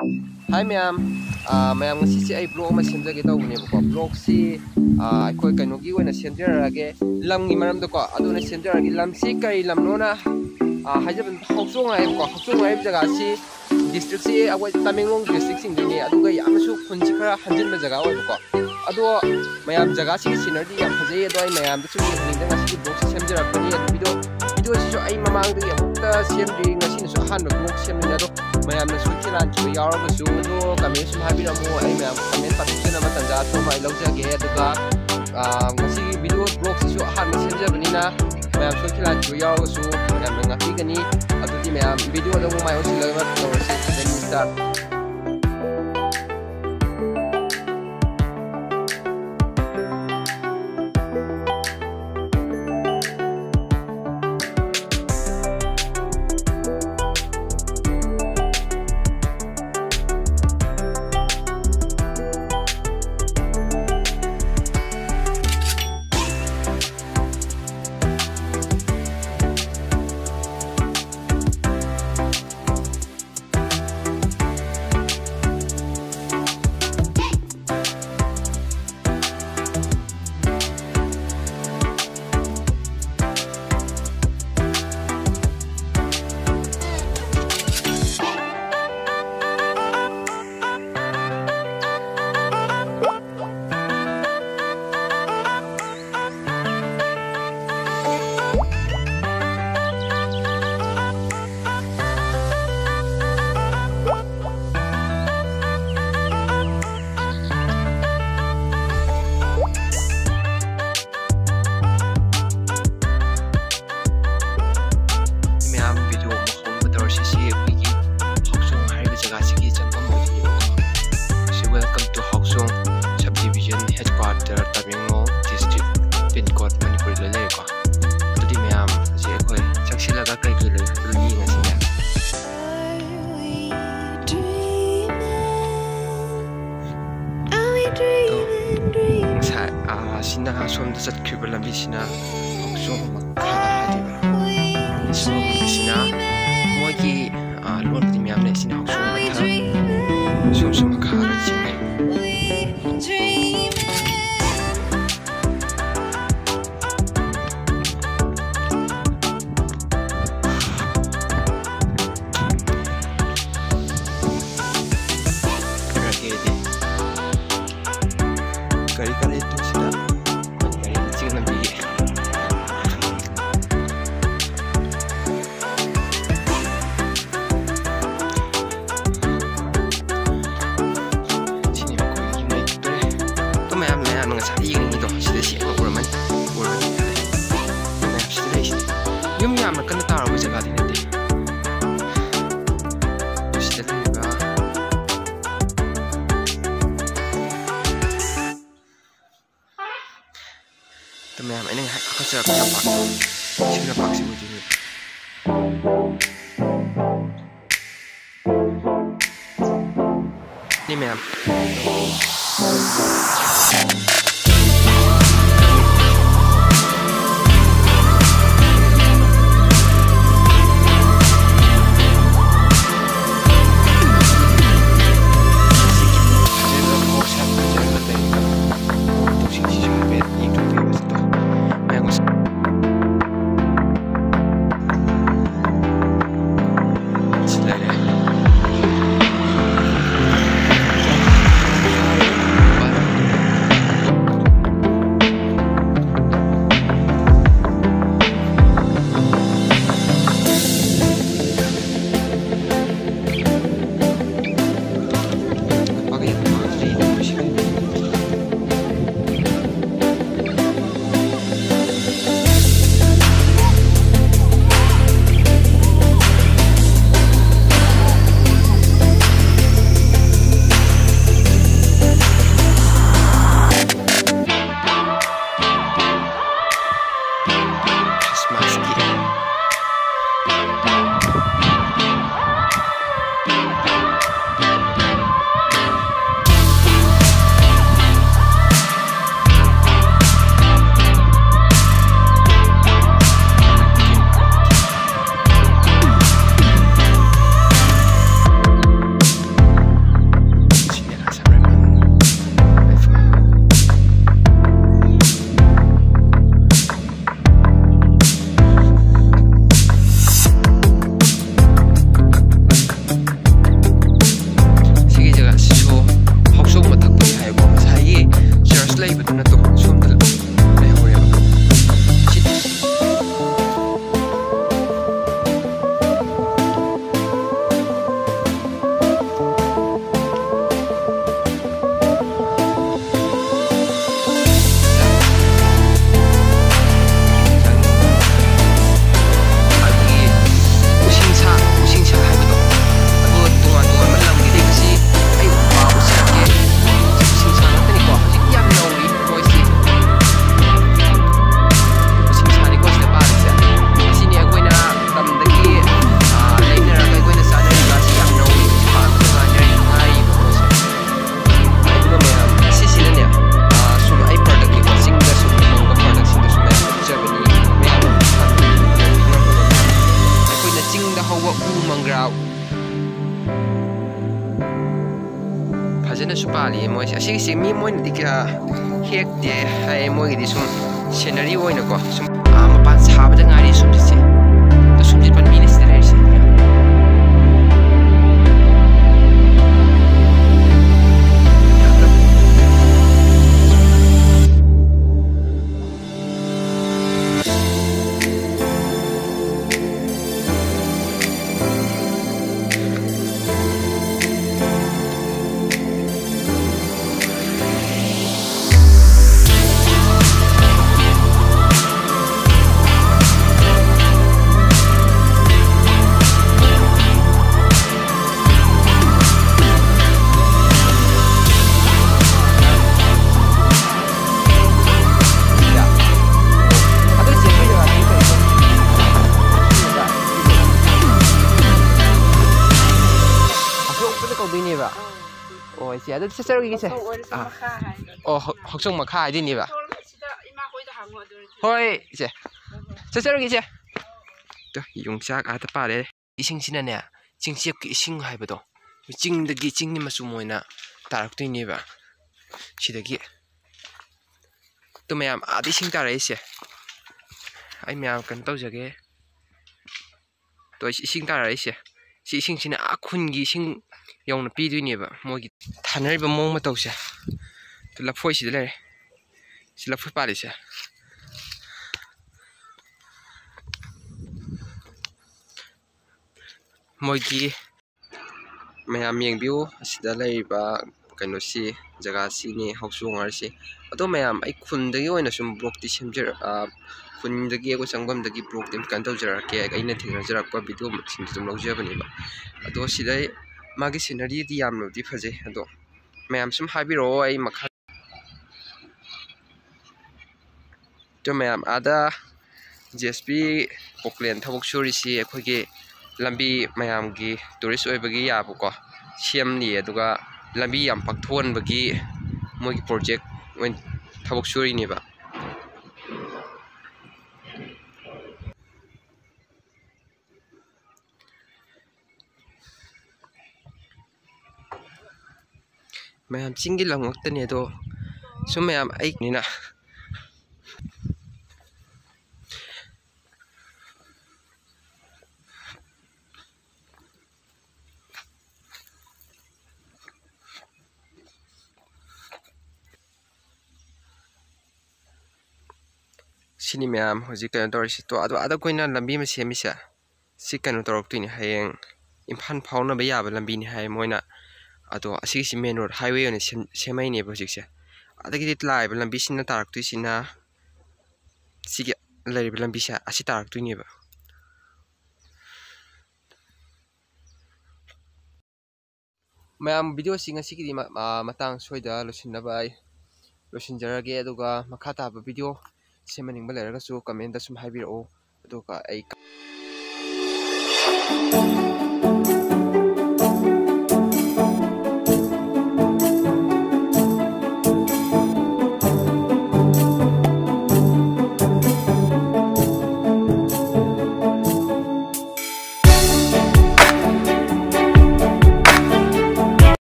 Hi ma'am, ma'am ngasi si ay blog ma semjage tawbune ko blog si akhoi kainogi oina semjarage lamgi maramda ko aduna semjarage lamsi kai lamnona hajaban hoksong ai ko hoksong ai jaga si district si awai Tamenglong district sing dini aduga yamasu khunji khara hanjin jaga oi ko ado mayam jaga si sinerdi yam phajai ado ai mayam su ni ngasi blog si semjarapani video si ai mamang de yamta semdi ngasi su han blog semni ado mayam na su chilan chu yaw su do kami su habiramo ai mayam comment patisena matanja to mai lawjage aduga ngasi video blog si su han semjabanina mayam su chilan chu yaw su mayam ngati gani adudi mayam video do mai osilama to se then start Welcome to Hoksong Subdivision Headquarter Tamenglong District Pin Code Manipur le ko adudi mayam se khoi chaksila ga kai kai le adudi ngasi ya sina som da sat khibal lambi sina Hoksong makha hadiba so sina mogi lon di mayam le sina Hoksong makha som makha ra chine kali itu sudah kali nanti sini aku ini itu mayam mengasah ini itu sudah siap orang mayam sudah isi yum mayam kena taruh jaga di nanti sudah juga mayam ini aku sudah dapat sudah vaksin begini ini mayam ꯐꯖꯅꯁꯨ ꯄꯥꯜꯂꯤ ꯃꯣꯏꯁꯦ ꯑꯁꯤꯒꯤꯁꯤ ꯃꯤ ꯃꯣꯏꯅꯗꯤ ꯀꯌꯥ ꯍꯦꯛꯇꯦ ꯍꯥꯏ ꯃꯣꯏꯒꯤꯗꯤ ꯁꯨꯝ ꯁꯤꯅꯔꯤ ꯑꯣꯏꯅꯀꯣ ꯁꯨꯝ ꯃꯄꯥꯟ ꯁꯥꯕꯗ ꯉꯥꯏꯔꯤ ꯁꯨꯝꯖꯤꯠꯁꯦ ꯑꯗꯣ ꯁꯨꯝꯖꯤꯠ ꯄꯥꯝꯕꯤꯅꯤ ꯁꯤꯗ ꯂꯩꯔꯤꯁꯦ 어, 이제 아들 세서기 이제 학종 마카 아이디니 봐. ꯍꯣꯏ 이제 세서기 이제 또 용작 아다 빠래 이싱신하네 징시엽기 이싱 하이버도 징득이 징님 마수 모이나 따락도이니바 시득이 또 매암 아디 싱 따라 이제 아이 매암 간 떠저게 또 이싱 따라 이제 이싱신의 아쿤기 싱 영나 삐두이니바 뭐기 타늘바 몽마 떠오샤 또 라포이시들 래 실라포 빠리샤 뭐기 मैम यंबियो असिदा लैबा कइनोसी जगह हौसुंगारसी अदो मैम आई खुंदगी ओइना सुम ब्लॉक ति सेमजर खुंदगी एगो संगमदगी ब्लॉक ति कन तौजरके आइना थिंगजरकपा वीडियो सिंग तुम लौजबनिबा अदो सिदै मागी सिनरी दि यामनोदि फजे अदो मैम सुम हाबिरो आई मखा तो मैम आदा जेएसपी पोकलेन थबक सुरिसी अखोगी लंबी मैम की टूरिस्ट ओइबगी याबको सेमनी अदुगा लंबी याम पक्थोनबगी मोगी प्रोजेक्ट ओइन थबक सुरिनिबा मैम चिंगी लंगक्तने दो सुम मैम आई निना सिनी मैम हजिक कनो तौरसी तो अदो आदा कोइना लंबी में सेमिसा सि कनो तौरक्तुनि हयेंग इम्फान फाउनबा याबा लंबीनि हाय मोइना अदो असिसि मेन रोड हाईवे ओने सेमाइने हजिकसे अदगिदि लाइबा लंबी सिना तारक्तुइसिना सिगे लरिबा लंबीसा असि तारक्तुइनेबा मैम वीडियो सिंग असिगिदि मतंग सोइदा लोसिनबा लोसिनजरगे अदुगा मखा ताबा वीडियो सेमनिंग लेरगसु कमेंट दा सुम हाइबिरो अदुगा आई